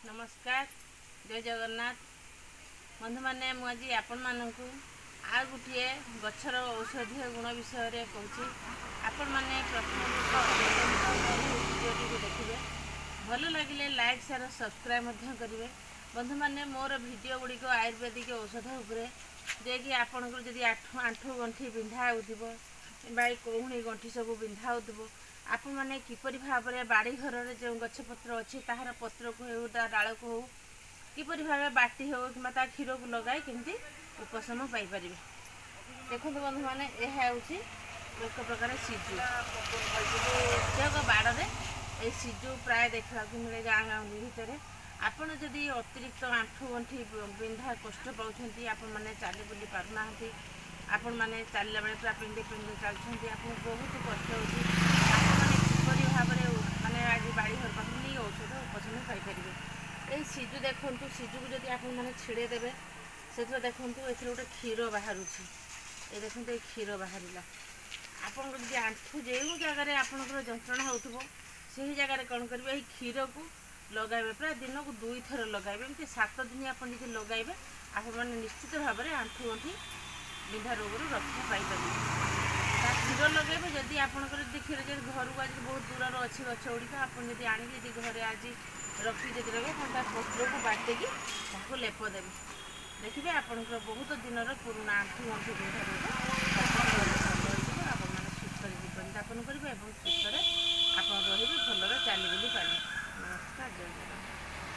नमस्कार जय जगन्नाथ बंधु मैंने मुझे आपण मानू आ गोटे गचर औषधीय गुण विषय कहूँ आपण मैंने प्रथम भिडियो देखिए भल लगे लाइक शेयर सब्सक्राइब करेंगे बंधु मैंने मोर भिडियो गुड़िक आयुर्वेदिक औषध उपरे जेकि आपंकर जदि आंठू गंठी बिंधा हो कौणी गंठी सब बिंधा हो आपण मैंने किपरि भाव में बाड़ी घर जो गछपत्र अच्छी तार पत्र को हो डाल को हो किपरि भाव बाटी हो कि क्षीर को लगाई केमती उपशम पाइपर देखो बंधु मैंने यह एक प्रकार सिजु प्रत्येक बाड़ में ये सिजु प्राय देखा मिले गाँ गाँवली भितर आपण जदि अतिरिक्त आंठू गंठी बिंधा कष्ट पाँच आपण मैंने चली बुली पारना आपण मैंने चलला बेले पूरा पिंडे पिंडे चलते आपको बहुत कष्ट होपरि भाव में मैंने आज बाड़ी घर पास नहीं औषध उपशम पाइपर ये सिजु देखूँ सिजु को जब आपने छिड़ेदेवे से देखूँ ए गोटे क्षीर बाहर ये देखो ये क्षीर बाहर आपन जब आंठू जो जगार आपंकर जंत्रणा हो से जगार कौन करेंगे क्षीर को लगाइबे प्राय दिन को 2 थर लगाइबे एमती 7 दिन आपन जो लगाइबे आपण निश्चित भाव में आंठू गंठी बिंधा रोग रक्षा पाइपर क्षीर लगे जदि आपंकर क्षीर जब घर को आज बहुत दूर अच्छी गछ गुड़िक आपड़ जब घरे आज रखी जब लगे पत्र को बाटिकी लेप देवे देखिए आपंकर बहुत दिन पुराना आंठू गंठी बिंधा रोग आपण मैंने सुस्थ जीवन यापन करेंगे और सुस्थ आप रही भलरे चली बुली पारे। नमस्कार जय जगन्नाथ।